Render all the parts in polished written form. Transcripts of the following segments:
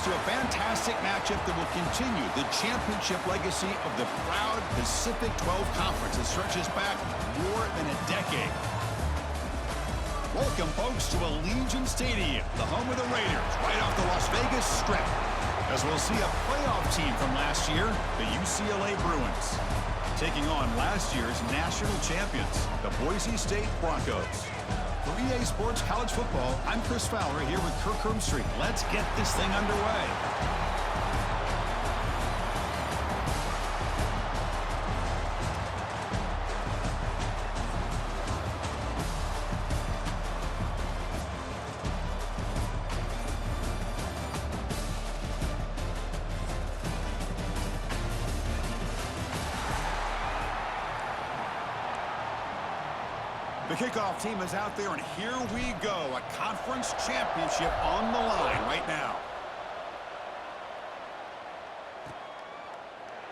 to a fantastic matchup that will continue the championship legacy of the proud Pacific-12 Conference that stretches back more than a decade. Welcome, folks, to Allegiant Stadium, the home of the Raiders, right off the Las Vegas Strip, as we'll see a playoff team from last year, the UCLA Bruins, taking on last year's national champions, the Boise State Broncos. For EA Sports College Football, I'm Chris Fowler here with Kirk Herbstreit. Let's get this thing underway. The kickoff team is out there, and here we go. A conference championship on the line right now.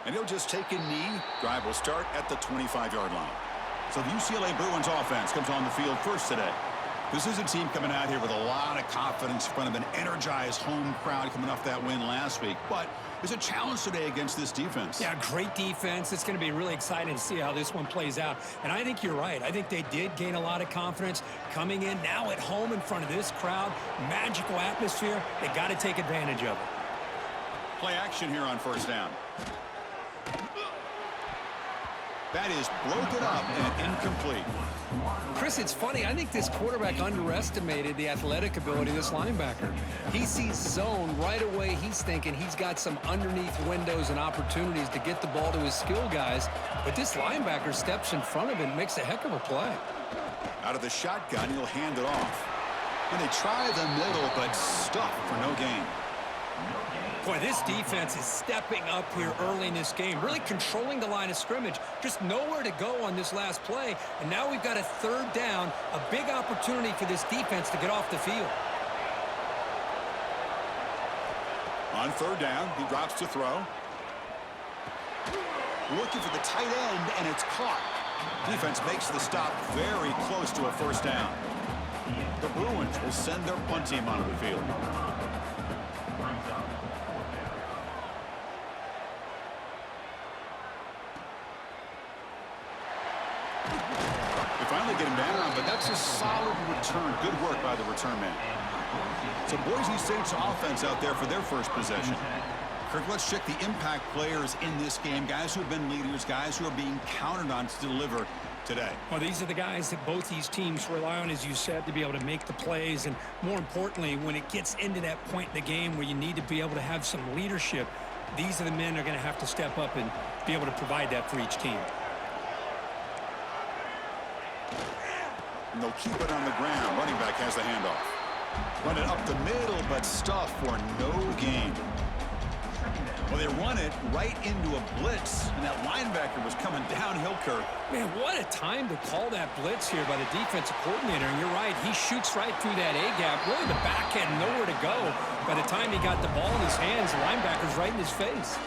And he'll just take a knee. Drive will start at the 25-yard line. So the UCLA Bruins offense comes on the field first today. This is a team coming out here with a lot of confidence in front of an energized home crowd coming off that win last week. But there's a challenge today against this defense. Yeah, great defense. It's going to be really exciting to see how this one plays out. And I think you're right. I think they did gain a lot of confidence coming in now at home in front of this crowd. Magical atmosphere. They got to take advantage of it. Play action here on first down. That is broken up and incomplete. Chris, it's funny. I think this quarterback underestimated the athletic ability of this linebacker. He sees zone right away. He's thinking he's got some underneath windows and opportunities to get the ball to his skill guys. But this linebacker steps in front of him and makes a heck of a play. Out of the shotgun, he'll hand it off. And they try the middle, but stuffed for no gain. Boy, this defense is stepping up here early in this game, really controlling the line of scrimmage. Just nowhere to go on this last play. And now we've got a third down, a big opportunity for this defense to get off the field. On third down, he drops to throw. Looking for the tight end, and it's caught. Defense makes the stop very close to a first down. The Bruins will send their punt team onto the field. Finally get him down, but that's a solid return. Good work by the return man. So Boise State's offense out there for their first possession. Kirk, let's check the impact players in this game. Guys who have been leaders, guys who are being counted on to deliver today. Well, these are the guys that both these teams rely on, as you said, to be able to make the plays. And more importantly, when it gets into that point in the game where you need to be able to have some leadership, these are the men that are going to have to step up and be able to provide that for each team. And they'll keep it on the ground. Running back has the handoff. Run it up the middle, but stuff for no gain. Well, they run it right into a blitz, and that linebacker was coming downhill, Kirk. Man, what a time to call that blitz here by the defensive coordinator. And you're right, he shoots right through that A-gap. Really, the back had nowhere to go. By the time he got the ball in his hands, the linebacker's right in his face.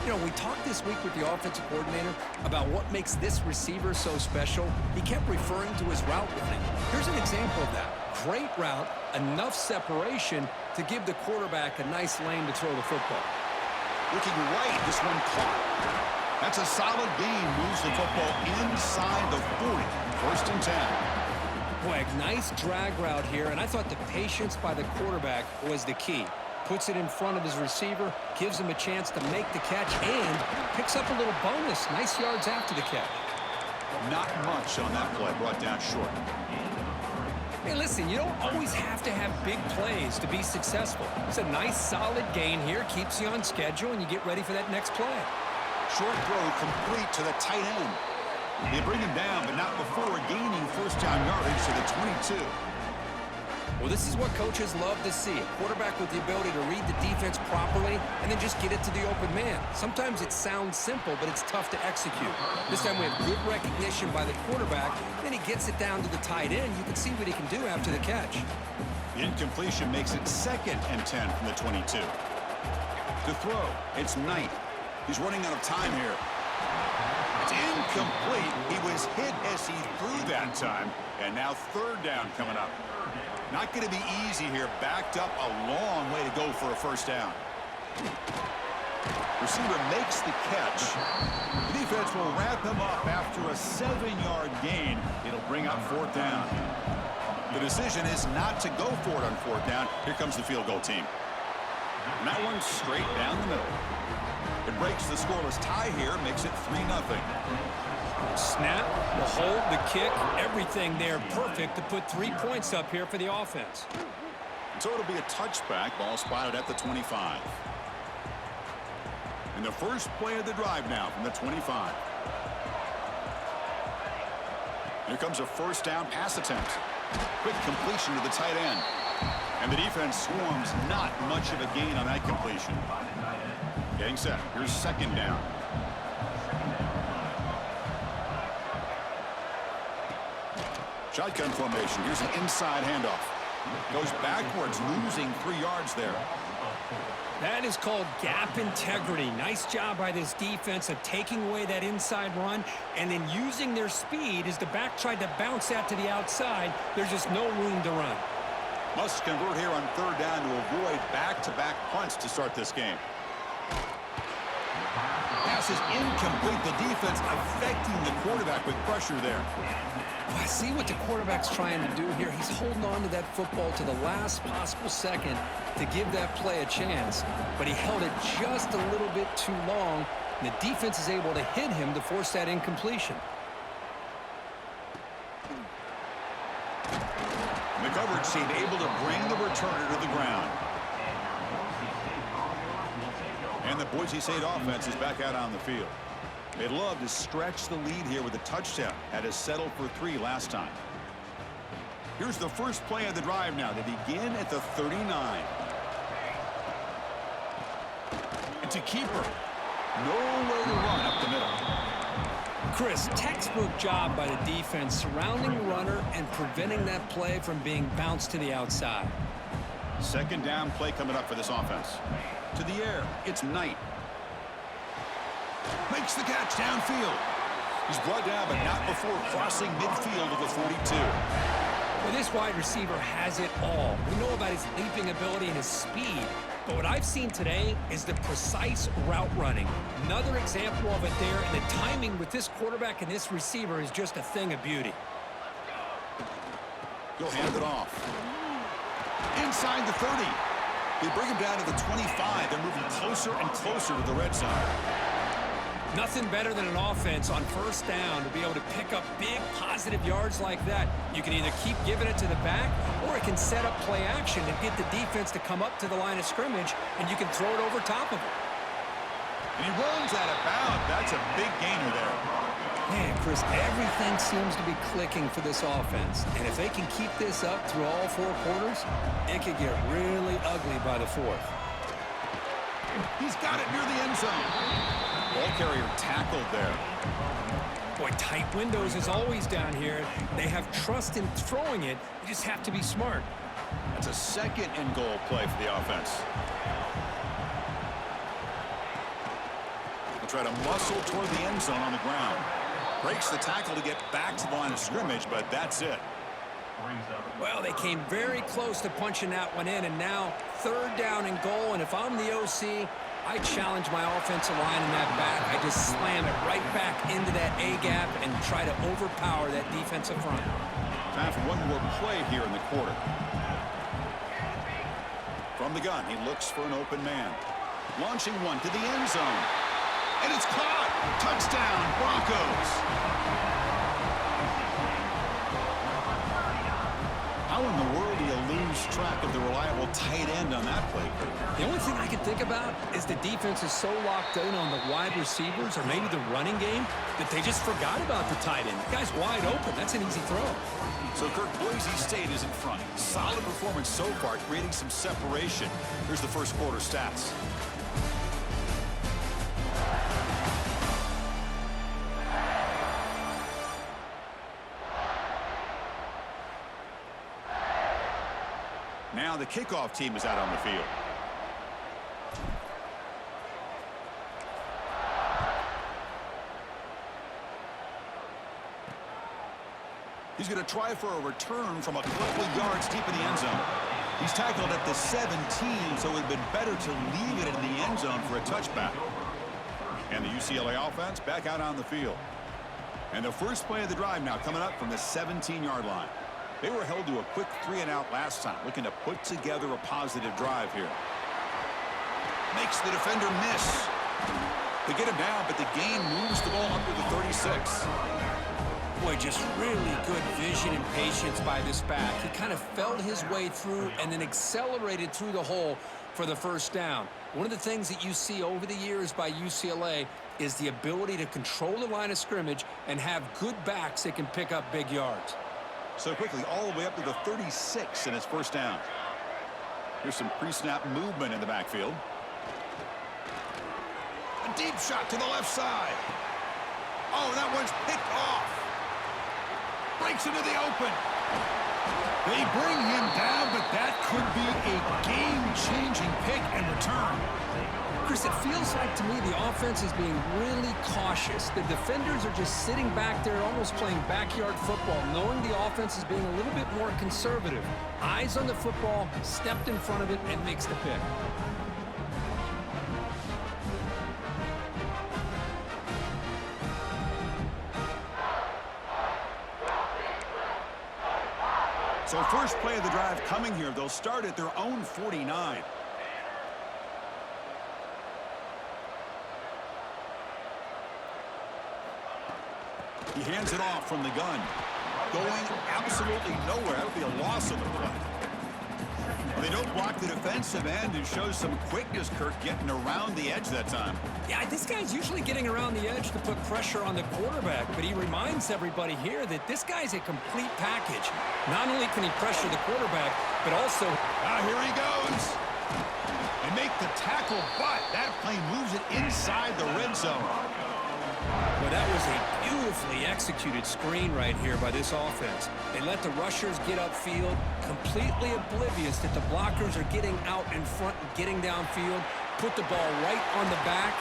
You know, we talked this week with the offensive coordinator about what makes this receiver so special. He kept referring to his route running. Here's an example of that. Great route, enough separation to give the quarterback a nice lane to throw the football. Looking right, this one caught. That's a solid gain. Moves the football inside the 40. First and 10. Boy, a nice drag route here, and I thought the patience by the quarterback was the key. Puts it in front of his receiver, gives him a chance to make the catch, and picks up a little bonus. Nice yards after the catch. Not much on that play, brought down short. Hey, listen, you don't always have to have big plays to be successful. It's a nice, solid gain here, keeps you on schedule, and you get ready for that next play. Short throw complete to the tight end. They bring him down, but not before gaining first down yardage to the 22. Well, this is what coaches love to see. A quarterback with the ability to read the defense properly and then just get it to the open man. Sometimes it sounds simple, but it's tough to execute. This time we have good recognition by the quarterback. Then he gets it down to the tight end. You can see what he can do after the catch. The incompletion makes it 2nd and 10 from the 22. To throw, it's Knight. He's running out of time here. It's incomplete. He was hit as he threw that time. And now third down coming up. Not going to be easy here. Backed up a long way to go for a first down. Receiver makes the catch. The defense will wrap him up after a 7-yard gain. It'll bring up fourth down. The decision is not to go for it on fourth down. Here comes the field goal team. And that one's straight down the middle. It breaks the scoreless tie here, makes it 3-0. Snap, the hold, the kick, everything there perfect to put 3 points up here for the offense. So it'll be a touchback. Ball spotted at the 25. And the first play of the drive now from the 25. Here comes a first down pass attempt. Quick completion to the tight end. And the defense swarms. Not much of a gain on that completion. Getting set. Here's second down. Shotgun formation. Here's an inside handoff. Goes backwards, losing 3 yards there. That is called gap integrity. Nice job by this defense of taking away that inside run and then using their speed as the back tried to bounce that to the outside. There's just no room to run. Must convert here on third down to avoid back-to-back punts to start this game. Pass is incomplete. The defense affecting the quarterback with pressure there. I see what the quarterback's trying to do here. He's holding on to that football to the last possible second to give that play a chance. But he held it just a little bit too long, and the defense is able to hit him to force that incompletion. And the coverage team able to bring the returner to the ground. And the Boise State offense is back out on the field. They'd love to stretch the lead here with a touchdown. Had to settle for 3 last time. Here's the first play of the drive now. They begin at the 39. It's a keeper. Nowhere to run up the middle. Chris, textbook job by the defense surrounding the runner and preventing that play from being bounced to the outside. Second down play coming up for this offense. To the air. It's Knight. Makes the catch downfield. He's brought down, but not before crossing midfield of the 42. Well, this wide receiver has it all. We know about his leaping ability and his speed, but what I've seen today is the precise route running. Another example of it there, and the timing with this quarterback and this receiver is just a thing of beauty. He'll hand it off. Inside the 30. They bring him down to the 25. They're moving closer and closer to the red zone. Nothing better than an offense on first down to be able to pick up big positive yards like that. You can either keep giving it to the back, or it can set up play action and get the defense to come up to the line of scrimmage, and you can throw it over top of it. And he runs out of bounds. That's a big gainer there. Man, Chris, everything seems to be clicking for this offense. And if they can keep this up through all 4 quarters, it could get really ugly by the 4th. He's got it near the end zone. Ball carrier tackled there. Boy, tight windows is always down here. They have trust in throwing it. You just have to be smart. That's a second and goal play for the offense. They'll try to muscle toward the end zone on the ground. Breaks the tackle to get back to the line of scrimmage, but that's it. Well, they came very close to punching that one in, and now third down and goal. And if I'm the OC, I challenge my offensive line in that back. I just slam it right back into that A-gap and try to overpower that defensive front. Time for one more play here in the quarter. From the gun, he looks for an open man. Launching one to the end zone. And it's caught! Touchdown, Broncos! How in the world do you lose track of the reliable tight end on that play? The only thing I can think about is the defense is so locked in on the wide receivers or maybe the running game that they just forgot about the tight end. The guy's wide open. That's an easy throw. So Kirk, Boise State is in front. Solid performance so far, creating some separation. Here's the first quarter stats. Now the kickoff team is out on the field. He's going to try for a return from a couple of yards deep in the end zone. He's tackled at the 17, so it would have been better to leave it in the end zone for a touchback. And the UCLA offense back out on the field. And the first play of the drive now coming up from the 17-yard line. They were held to a quick 3-and-out last time, looking to put together a positive drive here. Makes the defender miss. They get him down, but the gain moves the ball up to the 36. Boy, just really good vision and patience by this back. He kind of felt his way through and then accelerated through the hole for the first down. One of the things that you see over the years by UCLA is the ability to control the line of scrimmage and have good backs that can pick up big yards. So quickly, all the way up to the 36 in his first down. Here's some pre-snap movement in the backfield. A deep shot to the left side. Oh, that one's picked off. Breaks into the open. They bring him down, but that could be a game-changing pick and return. Chris, it feels like to me the offense is being really cautious. The defenders are just sitting back there almost playing backyard football, knowing the offense is being a little bit more conservative. Eyes on the football, stepped in front of it, and makes the pick. So first play of the drive coming here. They'll start at their own 49. He hands it off from the gun. Going absolutely nowhere. That would be a loss of the play. Well, they don't block the defensive end and shows some quickness, Kirk, getting around the edge that time. Yeah, this guy's usually getting around the edge to put pressure on the quarterback, but he reminds everybody here that this guy's a complete package. Not only can he pressure the quarterback, but also... Here he goes. They make the tackle, but that play moves it inside the red zone. Well, that was a beautifully executed screen right here by this offense. They let the rushers get upfield, completely oblivious that the blockers are getting out in front and getting downfield, put the ball right on the back,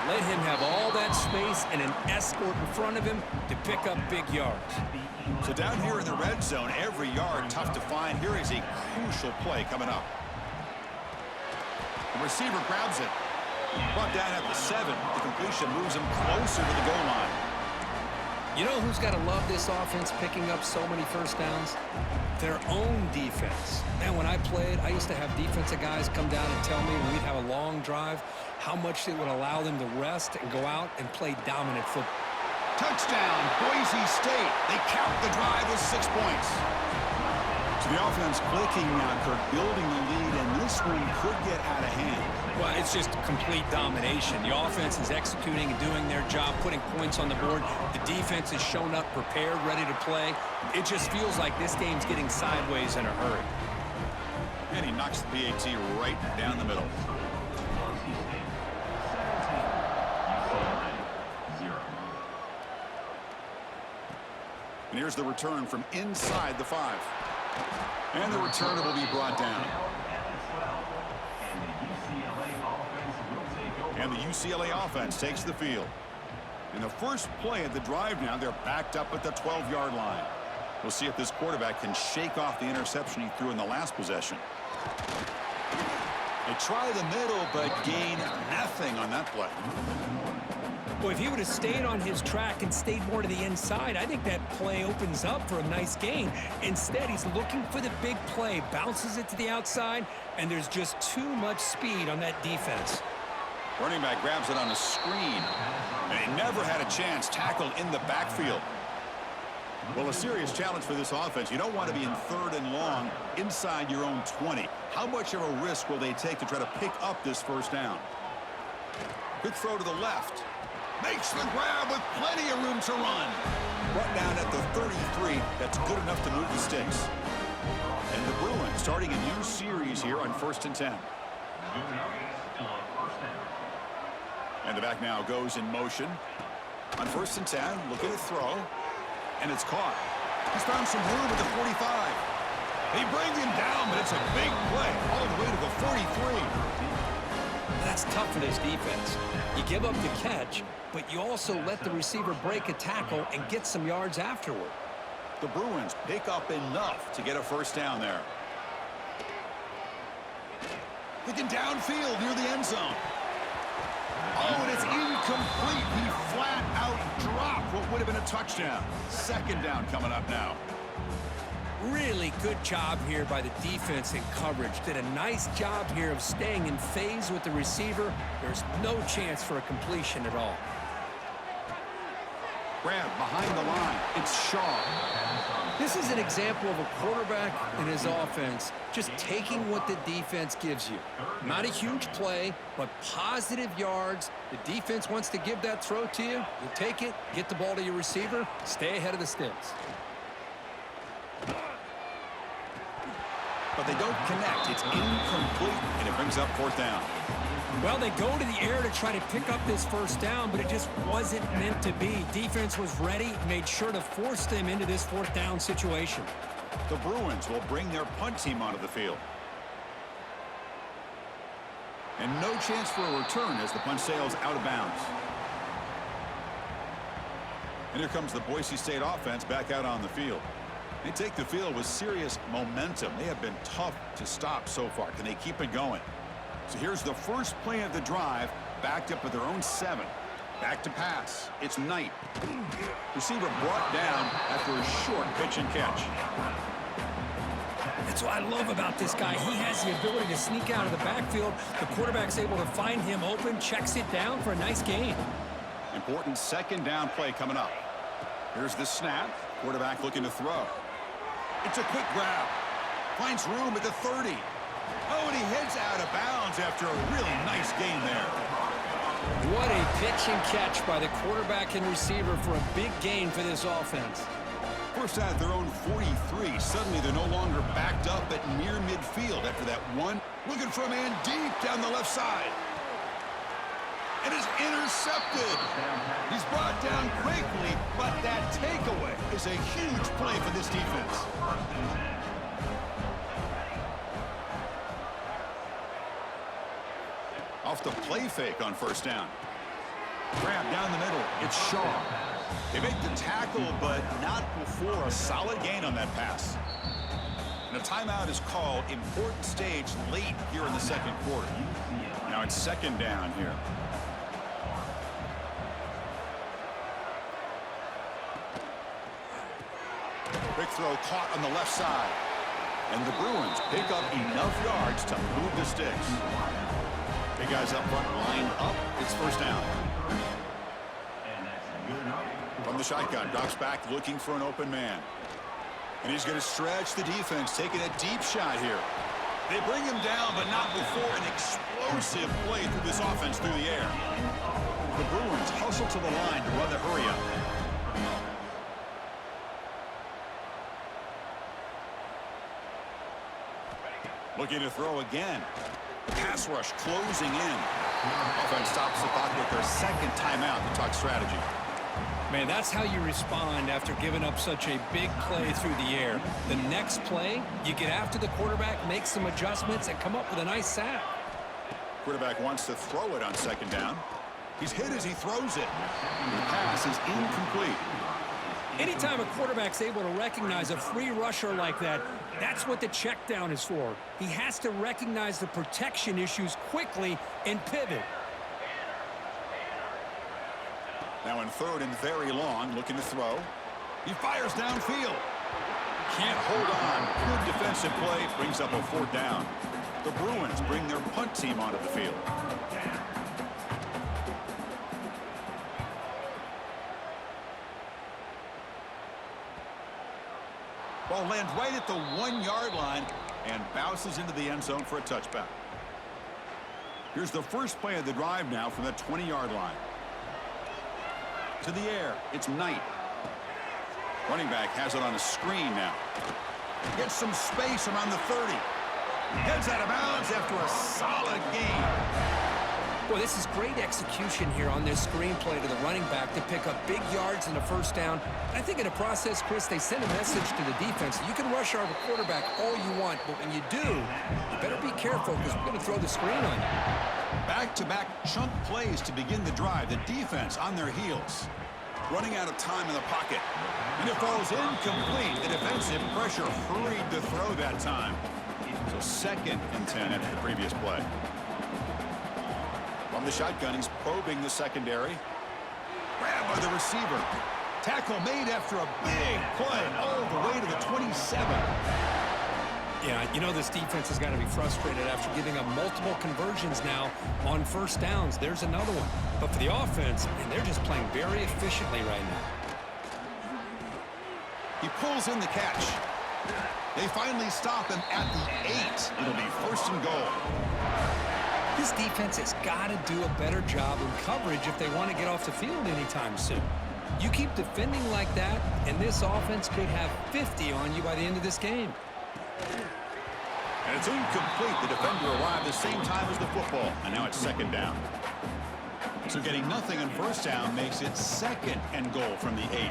let him have all that space and an escort in front of him to pick up big yards. So down here in the red zone, every yard tough to find. Here is a crucial play coming up. The receiver grabs it. Brought down at the 7. The completion moves him closer to the goal line. You know who's got to love this offense picking up so many first downs? Their own defense. Man, when I played, I used to have defensive guys come down and tell me when we'd have a long drive how much it would allow them to rest and go out and play dominant football. Touchdown, Boise State. They count the drive with 6 points. So the offense clicking now, Kirk, building the lead, and this one could get out of hand. Well, it's just complete domination. The offense is executing and doing their job, putting points on the board. The defense has shown up, prepared, ready to play. It just feels like this game's getting sideways in a hurry. And he knocks the PAT right down the middle. And here's the return from inside the 5. And the return will be brought down. And the UCLA offense takes the field. In the first play of the drive now, they're backed up at the 12-yard line. We'll see if this quarterback can shake off the interception he threw in the last possession. They try the middle, but gain nothing on that play. Boy, if he would have stayed on his track and stayed more to the inside, I think that play opens up for a nice gain. Instead, he's looking for the big play, bounces it to the outside, and there's just too much speed on that defense. Running back grabs it on a screen, and he never had a chance, tackled in the backfield. Well, a serious challenge for this offense. You don't want to be in 3rd and long inside your own 20. How much of a risk will they take to try to pick up this first down? Quick throw to the left. Makes the grab with plenty of room to run. Brought down at the 33. That's good enough to move the sticks. And the Bruins starting a new series here on 1st and 10. And the back now goes in motion. On 1st and 10, looking to throw. And it's caught. He's found some room at the 45. They bring him down, but it's a big play all the way to the 43. That's tough for this defense. You give up the catch, but you also let the receiver break a tackle and get some yards afterward. The Bruins pick up enough to get a first down there. Looking downfield near the end zone. Oh, and it's incomplete. He flat out dropped what would have been a touchdown. Second down coming up now. Really good job here by the defense in coverage. Did a nice job here of staying in phase with the receiver. There's no chance for a completion at all. Grab behind the line. It's Shaw. This is an example of a quarterback and his offense just taking what the defense gives you. Not a huge play, but positive yards. The defense wants to give that throw to you. You take it, get the ball to your receiver, stay ahead of the sticks. But they don't connect. It's incomplete, and it brings up fourth down. Well, they go to the air to try to pick up this first down, but it just wasn't meant to be. Defense was ready, made sure to force them into this fourth down situation. The Bruins will bring their punt team onto the field. And no chance for a return as the punt sails out of bounds. And here comes the Boise State offense back out on the field. They take the field with serious momentum. They have been tough to stop so far. Can they keep it going? So here's the first play of the drive, backed up at their own 7. Back to pass. It's Knight. Receiver brought down after a short pitch and catch. That's what I love about this guy. He has the ability to sneak out of the backfield. The quarterback's able to find him open, checks it down for a nice gain. Important second down play coming up. Here's the snap. Quarterback looking to throw. It's a quick grab. Finds room at the 30. Oh, and he heads out of bounds after a really nice gain there. What a pitch and catch by the quarterback and receiver for a big gain for this offense. First out at their own 43. Suddenly they're no longer backed up at near midfield after that one. Looking for a man deep down the left side. And is intercepted. He's brought down quickly, but that takeaway is a huge play for this defense. Off the play fake on first down. Grab down the middle. It's Shaw. They make the tackle, but not before a solid gain on that pass. And a timeout is called. Important stage late here in the second quarter. Now it's second down here. Quick throw caught on the left side. And the Bruins pick up enough yards to move the sticks. Big guys up front lined up. It's first down. From the shotgun, drops back looking for an open man. And he's going to stretch the defense, taking a deep shot here. They bring him down, but not before an explosive play through this offense through the air. The Bruins hustle to the line to run the hurry up. Looking to throw again. Pass rush closing in. Offense stops the clock with their second timeout to talk strategy. Man, that's how you respond after giving up such a big play through the air. The next play, you get after the quarterback, make some adjustments, and come up with a nice sack. Quarterback wants to throw it on second down. He's hit as he throws it. The pass is incomplete. Anytime a quarterback's able to recognize a free rusher like that, that's what the check down is for. He has to recognize the protection issues quickly and pivot. Now in third and very long, looking to throw. He fires downfield. Can't hold on. Good defensive play, brings up a fourth down. The Bruins bring their punt team onto the field. Ball lands right at the 1 yard line and bounces into the end zone for a touchback. Here's the first play of the drive now from the 20-yard line. To the air, it's Knight. Running back has it on a screen now. Gets some space around the 30. Heads out of bounds after a solid gain. Boy, this is great execution here on this screenplay to the running back to pick up big yards and a first down. I think in the process, Chris, they send a message to the defense. You can rush our quarterback all you want, but when you do, you better be careful because we're going to throw the screen on you. Back-to-back chunk plays to begin the drive. The defense on their heels. Running out of time in the pocket. And it falls incomplete. The defensive pressure hurried to throw that time. So 2nd and 10 after the previous play. From the shotgun, he's probing the secondary. Grabbed by the receiver. Tackle made after a big play all the way to the 27. Yeah, you know this defense has got to be frustrated after giving up multiple conversions now on first downs. There's another one. But for the offense, and they're just playing very efficiently right now. He pulls in the catch. They finally stop him at the 8. It'll be 1st and goal. This defense has got to do a better job in coverage if they want to get off the field anytime soon. You keep defending like that, and this offense could have 50 on you by the end of this game. And it's incomplete. The defender arrived the same time as the football, and now it's 2nd down. So getting nothing on 1st down makes it 2nd and goal from the 8.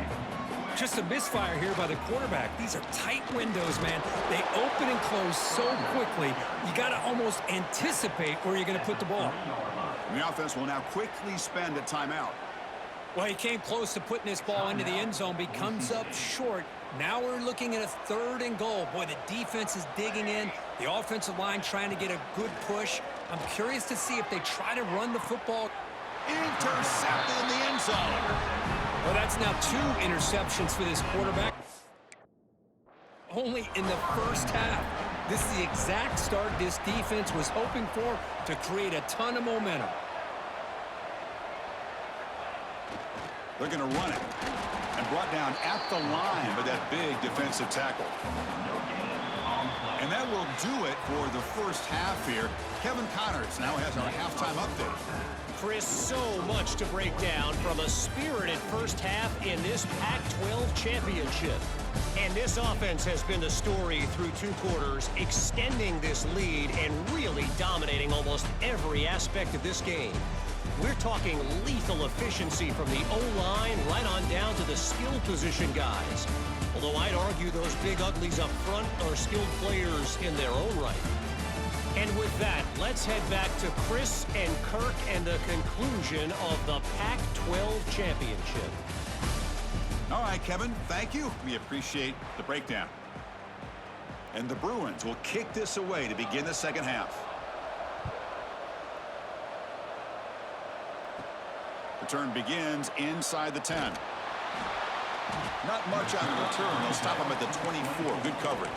Just a misfire here by the quarterback. These are tight windows, man. They open and close so quickly, you got to almost anticipate where you're going to put the ball. And the offense will now quickly spend a timeout. Well, he came close to putting this ball into the end zone, but he comes up short. Now we're looking at a 3rd and goal. Boy, the defense is digging in. The offensive line trying to get a good push. I'm curious to see if they try to run the football. Intercepted in the end zone. Well, that's now 2 interceptions for this quarterback. Only in the first half. This is the exact start this defense was hoping for to create a ton of momentum. They're going to run it. And brought down at the line by that big defensive tackle. And that will do it for the first half here. Kevin Connors now has our halftime update. Chris, so much to break down from a spirited first half in this Pac-12 championship. And this offense has been the story through 2 quarters, extending this lead and really dominating almost every aspect of this game. We're talking lethal efficiency from the O-line right on down to the skill position guys. Although I'd argue those big uglies up front are skilled players in their own right. And with that, let's head back to Chris and Kirk and the conclusion of the Pac-12 championship. All right, Kevin, thank you. We appreciate the breakdown. And the Bruins will kick this away to begin the second half. Return begins inside the 10. Not much on the return. They'll stop him at the 24. Good coverage.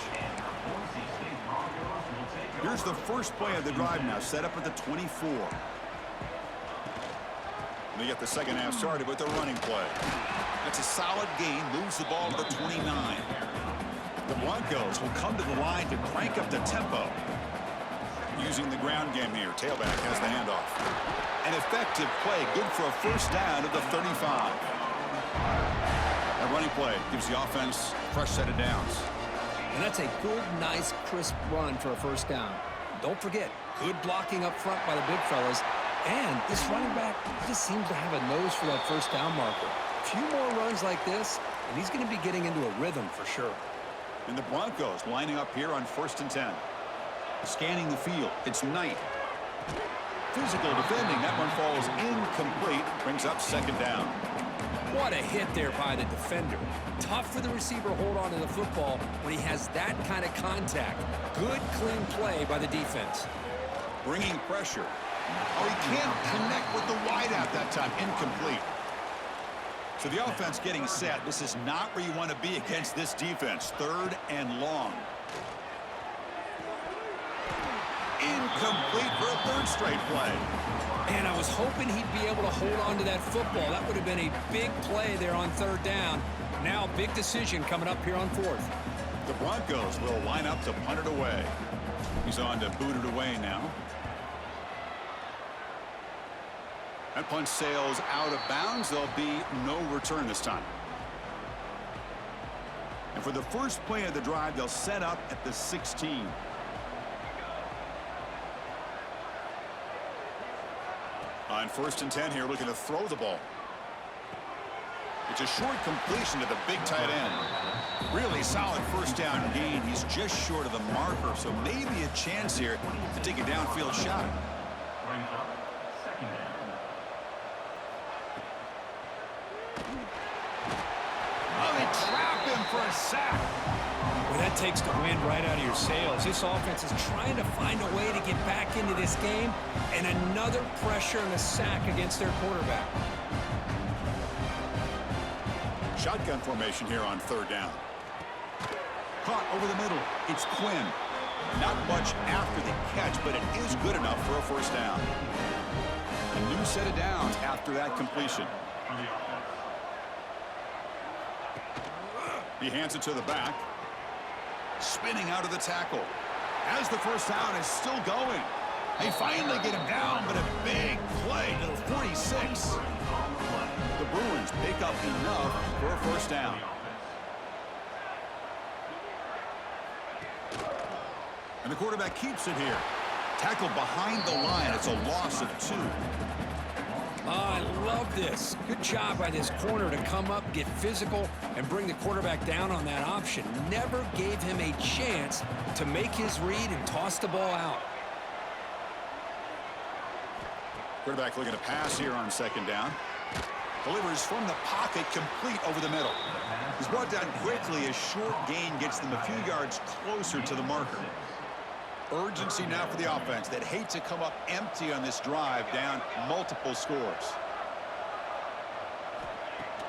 Here's the first play of the drive now, set up at the 24. They get the second half started with the running play. That's a solid gain, moves the ball to the 29. The Broncos will come to the line to crank up the tempo. Using the ground game here, tailback has the handoff. An effective play, good for a first down at the 35. That running play gives the offense a fresh set of downs. And that's a good, nice, crisp run for a first down. Don't forget, good blocking up front by the big fellas. And this running back just seems to have a nose for that first down marker. A few more runs like this, and he's going to be getting into a rhythm for sure. And the Broncos lining up here on 1st and 10. Scanning the field. It's Knight. Physical defending. That one falls incomplete. Brings up second down. What a hit there by the defender. Tough for the receiver to hold on to the football when he has that kind of contact. Good, clean play by the defense. Bringing pressure. Oh, he can't connect with the wideout that time. Incomplete. So the offense getting set. This is not where you want to be against this defense. 3rd and long. Incomplete for a 3rd straight play. And I was hoping he'd be able to hold on to that football. That would have been a big play there on 3rd down. Now big decision coming up here on 4th. The Broncos will line up to punt it away. He's on to boot it away now. That punt sails out of bounds. There'll be no return this time. And for the first play of the drive, they'll set up at the 16. On 1st and 10 here, looking to throw the ball. It's a short completion to the big tight end. Really solid first down gain. He's just short of the marker, so maybe a chance here to take a downfield shot. sack. Well, that takes the wind right out of your sails. This offense is trying to find a way to get back into this game, and another pressure and a sack against their quarterback. Shotgun formation here on third down. Caught over the middle. It's Quinn. Not much after the catch, but it is good enough for a first down. A new set of downs after that completion. He hands it to the back. Spinning out of the tackle. As the first down is still going. They finally get him down, but a big play to the 46. The Bruins pick up enough for a first down. And the quarterback keeps it here. Tackled behind the line. It's a loss of 2. Oh, I love this. Good job by this corner to come up, get physical, and bring the quarterback down on that option. Never gave him a chance to make his read and toss the ball out. Quarterback looking to pass here on second down. Delivers from the pocket, complete over the middle. He's brought down quickly. A short gain gets them a few yards closer to the marker. Urgency now for the offense that hate to come up empty on this drive, down multiple scores.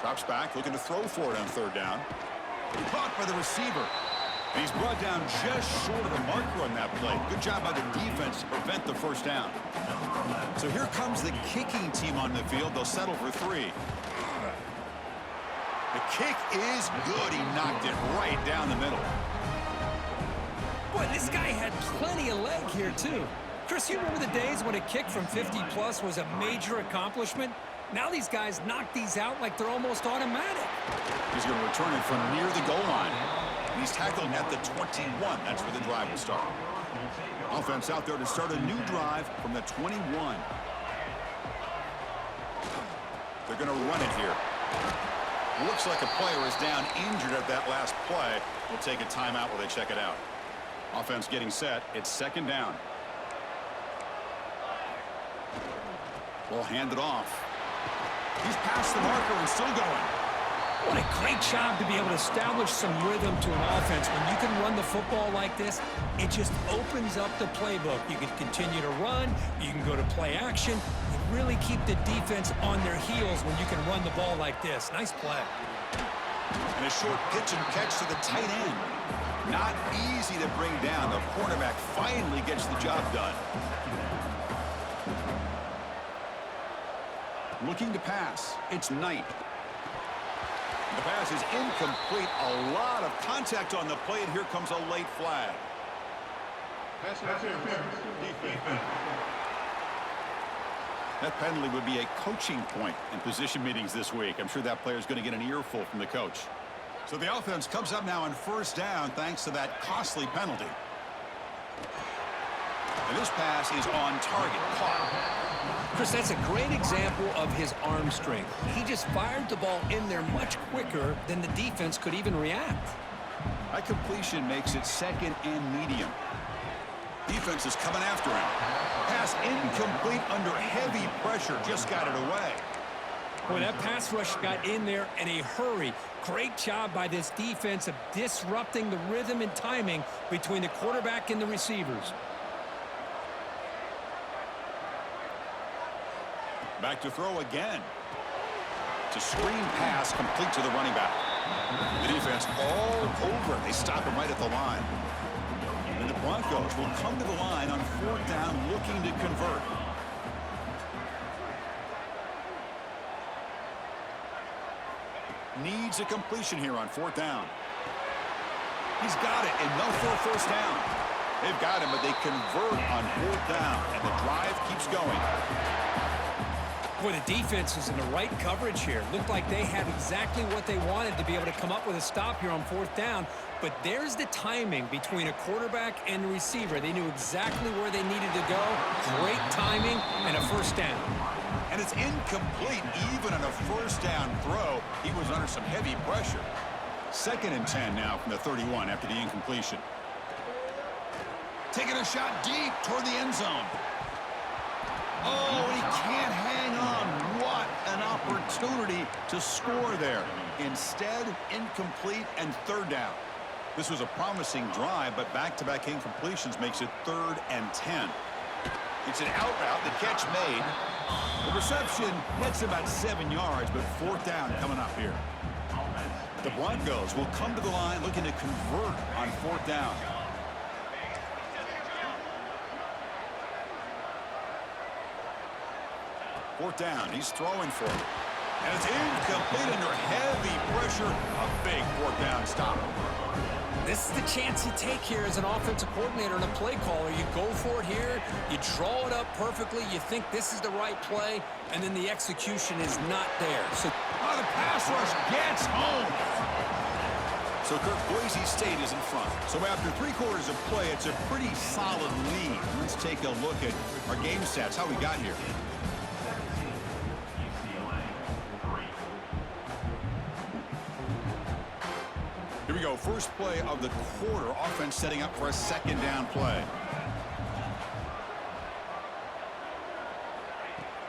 Drops back, looking to throw for it on third down. Caught by the receiver. And he's brought down just short of the marker on that play. Good job by the defense to prevent the first down. So here comes the kicking team on the field. They'll settle for 3. The kick is good. He knocked it right down the middle. Boy, this guy had plenty of leg here, too. Chris, you remember the days when a kick from 50-plus was a major accomplishment? Now these guys knock these out like they're almost automatic. He's going to return it from near the goal line. And he's tackled at the 21. That's where the drive will start. Offense out there to start a new drive from the 21. They're going to run it here. Looks like a player is down injured at that last play. We'll take a timeout while they check it out. Offense getting set. It's second down. Ball handed off. He's past the marker and still going. What a great job to be able to establish some rhythm to an offense. When you can run the football like this, it just opens up the playbook. You can continue to run. You can go to play action. You really keep the defense on their heels when you can run the ball like this. Nice play. And a short pitch and catch to the tight end. Not easy to bring down. The cornerback finally gets the job done. Looking to pass. It's Knight. The pass is incomplete. A lot of contact on the play, and here comes a late flag. That penalty would be a coaching point in position meetings this week. I'm sure that player is going to get an earful from the coach. So the offense comes up now on first down thanks to that costly penalty. And this pass is on target. Caught. Chris, that's a great example of his arm strength. He just fired the ball in there much quicker than the defense could even react. That completion makes it second and medium. Defense is coming after him. Pass incomplete under heavy pressure. Just got it away. Boy, that pass rush got in there in a hurry. Great job by this defense of disrupting the rhythm and timing between the quarterback and the receivers. Back to throw again. It's a screen pass complete to the running back. The defense all over. They stop him right at the line. And the Broncos will come to the line on fourth down looking to convert. Needs a completion here on fourth down. He's got it, and they'll throw first down. They've got him, but they convert on fourth down, and the drive keeps going. Boy, the defense is in the right coverage here. Looked like they had exactly what they wanted to be able to come up with a stop here on fourth down. But there's the timing between a quarterback and a receiver. They knew exactly where they needed to go. Great timing and a first down. And it's incomplete even on a first down throw. He was under some heavy pressure. Second and 10 now from the 31 after the incompletion. Taking a shot deep toward the end zone. Oh, he can't hang on. What an opportunity. opportunity to score there. Instead, incomplete and third down. This was a promising drive, but back-to-back incompletions makes it 3rd and 10. It's an out route, the catch made. The reception nets about 7 yards, but 4th down coming up here. The Broncos will come to the line looking to convert on 4th down. Fourth down, he's throwing for it. And it's incomplete under heavy pressure. A big 4th down stop. This is the chance you take here as an offensive coordinator and a play caller. You go for it here, you draw it up perfectly, you think this is the right play, and then the execution is not there. So the pass rush gets home. So Kirk, Boise State is in front. So after 3 quarters of play, it's a pretty solid lead. Let's take a look at our game stats, how we got here. Here we go, first play of the quarter. Offense setting up for a 2nd down play.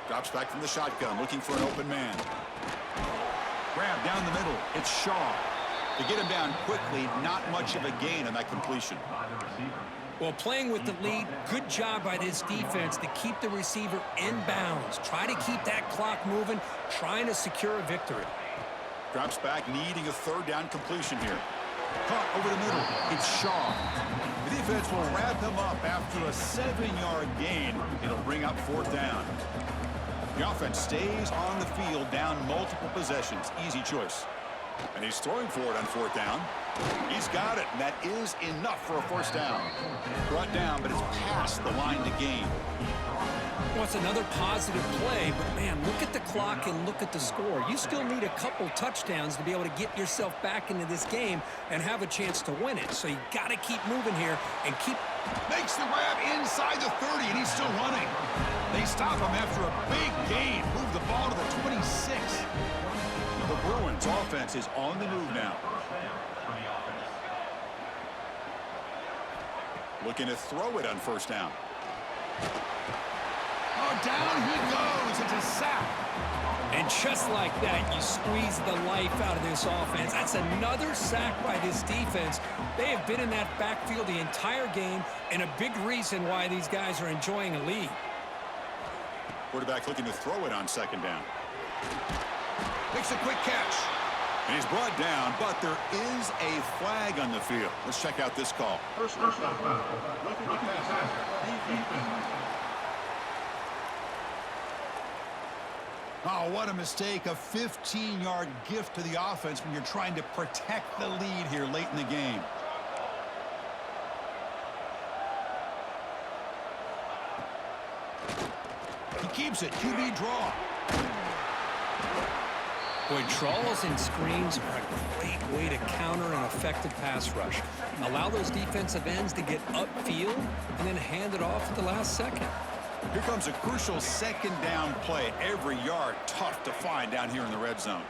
Drops back from the shotgun, looking for an open man. Grab down the middle. It's Shaw. To get him down quickly, not much of a gain on that completion. Well, playing with the lead, good job by this defense to keep the receiver in bounds. Try to keep that clock moving, trying to secure a victory. Drops back, needing a 3rd down completion here. Caught over the middle. It's Shaw. The defense will wrap him up after a 7-yard gain. It'll bring up 4th down. The offense stays on the field, down multiple possessions. Easy choice. And he's throwing for it on 4th down. He's got it, and that is enough for a 1st down. Brought down, but it's past the line to gain. Well, it's another positive play, but man, look at the clock and look at the score. You still need a couple touchdowns to be able to get yourself back into this game and have a chance to win it. So you got to keep moving here and keep... Makes the grab inside the 30, and he's still running. They stop him after a big gain. Move the ball to the 26. The Bruins offense is on the move now. Looking to throw it on 1st down. Oh, down he goes. It's a sack. And just like that, you squeeze the life out of this offense. That's another sack by this defense. They have been in that backfield the entire game, and a big reason why these guys are enjoying a lead. Quarterback looking to throw it on 2nd down. Makes a quick catch. And he's brought down, but there is a flag on the field. Let's check out this call. First down. Oh, what a mistake. A 15-yard gift to the offense when you're trying to protect the lead here late in the game. He keeps it. QB draw. Boy, draws and screens are a great way to counter an effective pass rush. Allow those defensive ends to get upfield and then hand it off at the last second. Here comes a crucial 2nd down play. Every yard tough to find down here in the red zone.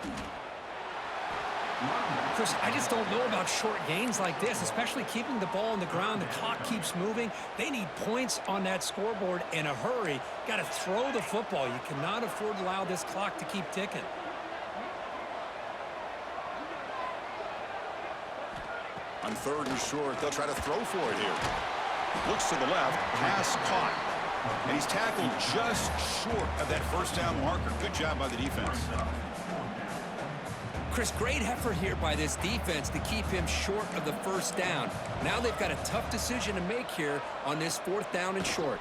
Chris, I just don't know about short gains like this, especially keeping the ball on the ground. The clock keeps moving. They need points on that scoreboard in a hurry. Got to throw the football. You cannot afford to allow this clock to keep ticking. On 3rd and short, they'll try to throw for it here. Looks to the left, pass caught. And he's tackled just short of that 1st down marker. Good job by the defense. Chris, great effort here by this defense to keep him short of the 1st down. Now they've got a tough decision to make here on this 4th down and short.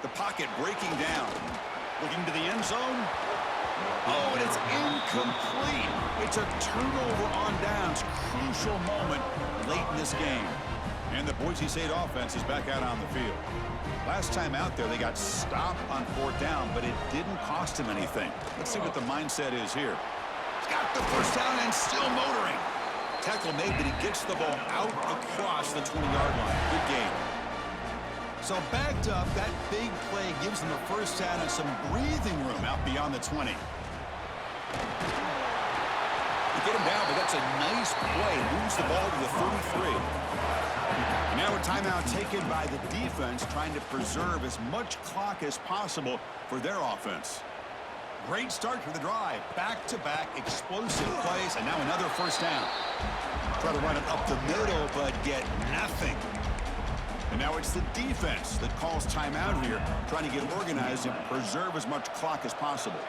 The pocket breaking down. Looking to the end zone. Oh, and it's incomplete. It's a turnover on downs. Crucial moment late in this game. And the Boise State offense is back out on the field. Last time out there, they got stopped on 4th down, but it didn't cost him anything. Let's see what the mindset is here. He's got the 1st down and still motoring. Tackle made, but he gets the ball out across the 20-yard line. Good game. So backed up, that big play gives them a 1st down and some breathing room out beyond the 20. They get him down, but that's a nice play. Moves the ball to the 33. Now a timeout taken by the defense, trying to preserve as much clock as possible for their offense. Great start to the drive. Back-to-back explosive plays, and now another first down. Try to run it up the middle, but get nothing. And now it's the defense that calls timeout here, trying to get organized and preserve as much clock as possible.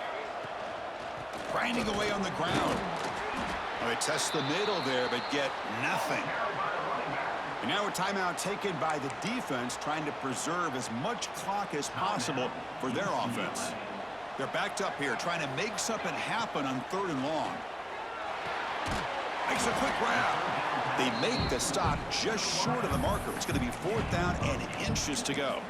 Grinding away on the ground. Well, they test the middle there, but get nothing. And now a timeout taken by the defense, trying to preserve as much clock as possible for their offense. They're backed up here, trying to make something happen on 3rd and long. Makes a quick grab. They make the stop just short of the marker. It's going to be 4th down and inches to go.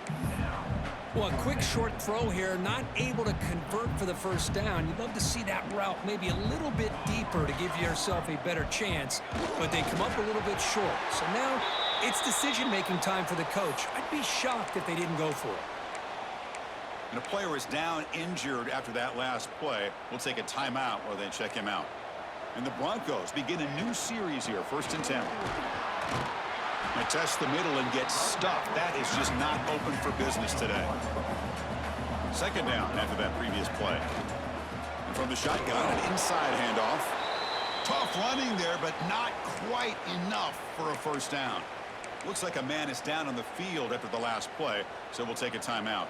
Well, a quick short throw here, not able to convert for the first down. You'd love to see that route maybe a little bit deeper to give yourself a better chance, but they come up a little bit short. So now it's decision-making time for the coach. I'd be shocked if they didn't go for it. And a player is down injured after that last play. We'll take a timeout while they check him out. And the Broncos begin a new series here, 1st and 10. They test the middle and get stuffed. That is just not open for business today. 2nd down after that previous play. And from the shotgun, an inside handoff. Tough running there, but not quite enough for a first down. Looks like a man is down on the field after the last play, so we'll take a timeout.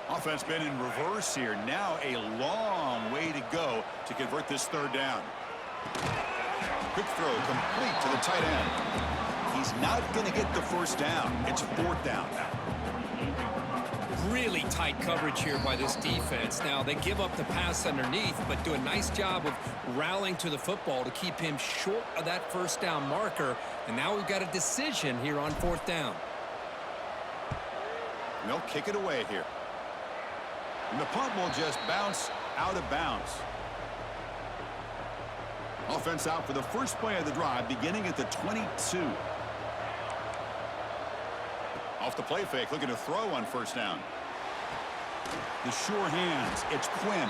Offense been in reverse here. Now a long way to go to convert this 3rd down. Quick throw complete to the tight end. He's not going to get the first down. It's 4th down. Really tight coverage here by this defense. Now, they give up the pass underneath, but do a nice job of rallying to the football to keep him short of that first down marker. And now we've got a decision here on 4th down. And they'll kick it away here. And the punt will just bounce out of bounds. Offense out for the first play of the drive, beginning at the 22. Off the play fake, looking to throw on first down. The sure hands, it's Quinn.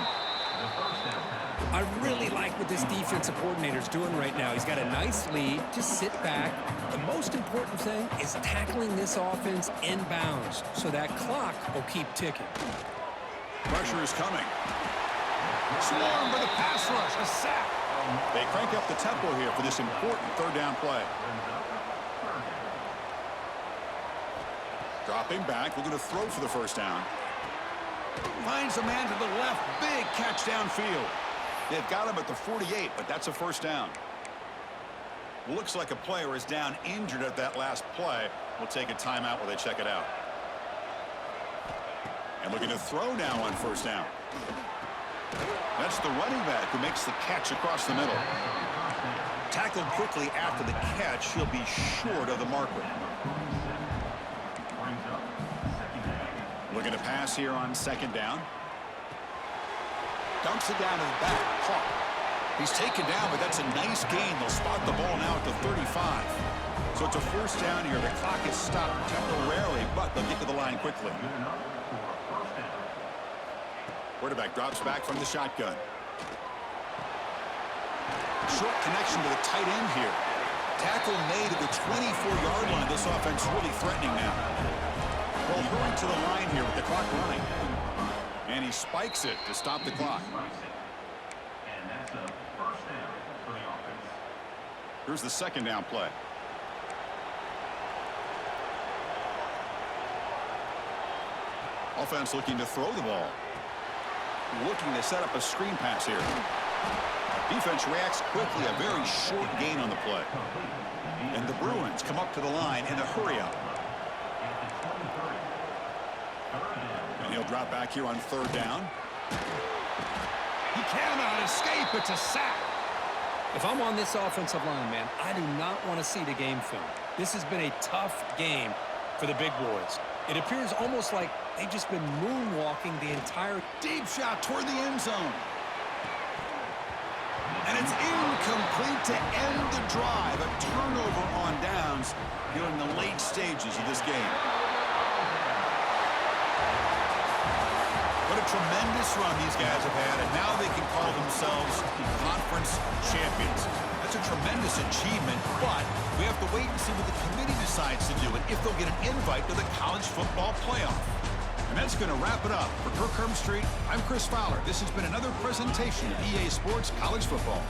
I really like what this defensive coordinator's doing right now. He's got a nice lead. Just sit back. The most important thing is tackling this offense inbounds so that clock will keep ticking. Pressure is coming. Swarmed by the pass rush, a sack. They crank up the tempo here for this important 3rd down play. Dropping back, looking to throw for the first down. Finds a man to the left, big catch downfield. They've got him at the 48, but that's a first down. Looks like a player is down injured at that last play. We'll take a timeout while they check it out. And looking to throw now on first down. That's the running back who makes the catch across the middle. Tackled quickly after the catch, he'll be short of the marker. Looking to pass here on 2nd down. Dumps it down to the back. Caught. He's taken down, but that's a nice gain. They'll spot the ball now at the 35. So it's a first down here. The clock is stopped temporarily, but they'll get to the line quickly. Quarterback drops back from the shotgun. Short connection to the tight end here. Tackle made at the 24-yard line. This offense really threatening now. Well, hurrying to the line here with the clock running. And he spikes it to stop the clock. And that's a first down for the offense. Here's the 2nd down play. Offense looking to throw the ball. Looking to set up a screen pass here. Defense reacts quickly, a very short gain on the play. And the Bruins come up to the line in a hurry-up. And he'll drop back here on 3rd down. He cannot escape. It's a sack. If I'm on this offensive line, man, I do not want to see the game film. This has been a tough game for the big boys. It appears almost like they've just been moonwalking the entire... Deep shot toward the end zone. And it's incomplete to end the drive. A turnover on downs here in the late stages of this game. What a tremendous run these guys have had, and now they can call themselves conference champions. That's a tremendous achievement, but we have to wait and see what the committee decides to do and if they'll get an invite to the college football playoff. And that's going to wrap it up. For Kirk Street, I'm Chris Fowler. This has been another presentation of EA Sports College Football.